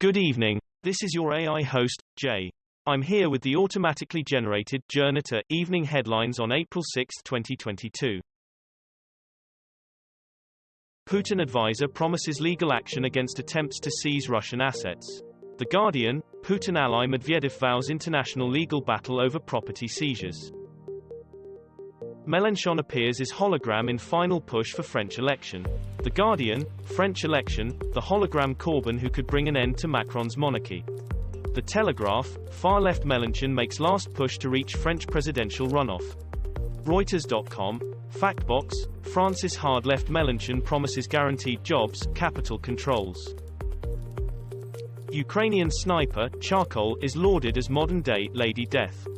Good evening, this is your AI host, Jay. I'm here with the automatically generated Journato evening headlines on April 6, 2022. Putin advisor promises legal action against attempts to seize Russian assets. The Guardian, Putin ally Medvedev vows international legal battle over property seizures. Mélenchon appears as hologram in final push for French election. The Guardian, French election, the hologram Corbyn who could bring an end to Macron's monarchy. The Telegraph, far-left Mélenchon makes last push to reach French presidential runoff. Reuters.com, Factbox, France's hard-left Mélenchon promises guaranteed jobs, capital controls. Ukrainian sniper, Charkol, is lauded as modern-day Lady Death.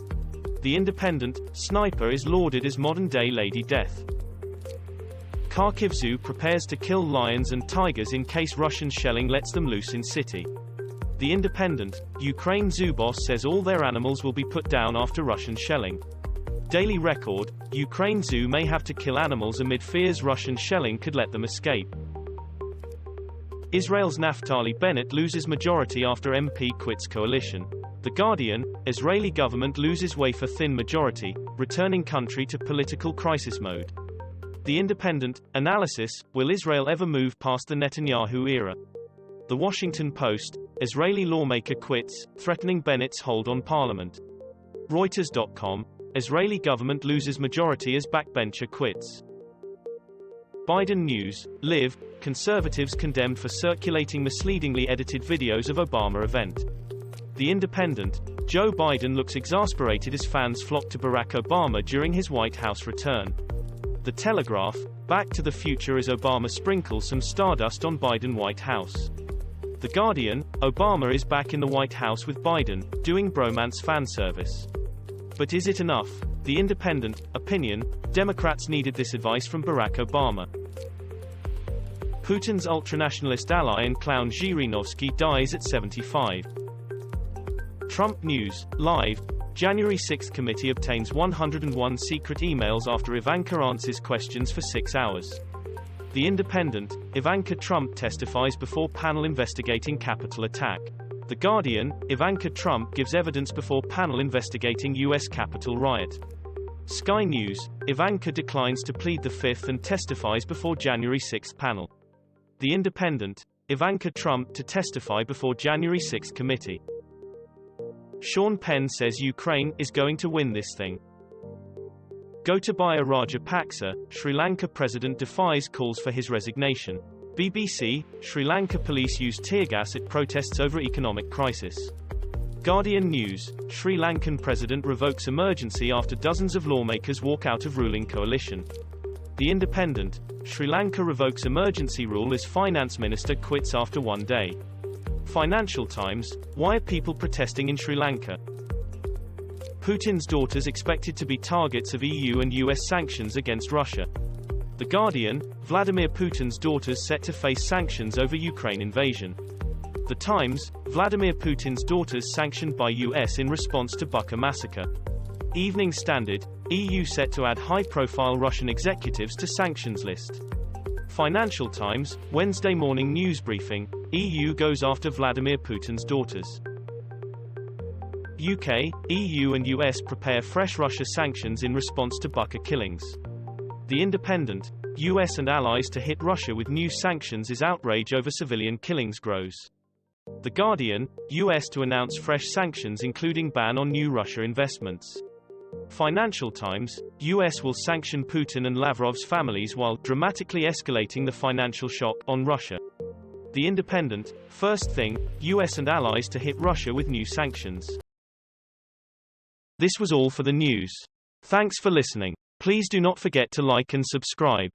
The Independent, Sniper is lauded as modern-day Lady Death. Kharkiv Zoo prepares to kill lions and tigers in case Russian shelling lets them loose in city. The Independent, Ukraine zoo boss says all their animals will be put down after Russian shelling. Daily Record, Ukraine zoo may have to kill animals amid fears Russian shelling could let them escape. Israel's Naftali Bennett loses majority after MP quits coalition. The Guardian, Israeli government loses wafer-thin majority, returning country to political crisis mode. The Independent, Analysis, will Israel ever move past the Netanyahu era? The Washington Post, Israeli lawmaker quits, threatening Bennett's hold on parliament. Reuters.com, Israeli government loses majority as backbencher quits. Biden News, Live, conservatives condemned for circulating misleadingly edited videos of Obama event. The Independent, Joe Biden looks exasperated as fans flock to Barack Obama during his White House return. The Telegraph, Back to the Future as Obama sprinkles some stardust on Biden White House. The Guardian, Obama is back in the White House with Biden, doing bromance fan service. But is it enough? The Independent, Opinion, Democrats needed this advice from Barack Obama. Putin's ultranationalist ally and clown Zhirinovsky dies at 75. Trump News, Live, January 6 committee obtains 101 secret emails after Ivanka answers questions for 6 hours. The Independent, Ivanka Trump testifies before panel investigating Capitol attack. The Guardian, Ivanka Trump gives evidence before panel investigating U.S. Capitol riot. Sky News, Ivanka declines to plead the Fifth and testifies before January 6 panel. The Independent, Ivanka Trump to testify before January 6 committee. Sean Penn says Ukraine is going to win this thing. Gotabaya Rajapaksa, Sri Lanka president defies calls for his resignation. BBC, Sri Lanka police use tear gas at protests over economic crisis. Guardian News, Sri Lankan president revokes emergency after dozens of lawmakers walk out of ruling coalition. The Independent, Sri Lanka revokes emergency rule as finance minister quits after one day. Financial Times, why are people protesting in Sri Lanka? Putin's daughters expected to be targets of EU and US sanctions against Russia. The Guardian, Vladimir Putin's daughters set to face sanctions over Ukraine invasion. The Times, Vladimir Putin's daughters sanctioned by US in response to Bucha massacre. Evening Standard, EU set to add high-profile Russian executives to sanctions list. Financial Times, Wednesday morning news briefing, EU goes after Vladimir Putin's daughters. UK, EU and US prepare fresh Russia sanctions in response to Bucha killings. The Independent, US and allies to hit Russia with new sanctions as outrage over civilian killings grows. The Guardian, US to announce fresh sanctions including ban on new Russia investments. Financial Times, US will sanction Putin and Lavrov's families while dramatically escalating the financial shock on Russia. The Independent, first thing, US and allies to hit Russia with new sanctions. This was all for the news. Thanks for listening. Please do not forget to like and subscribe.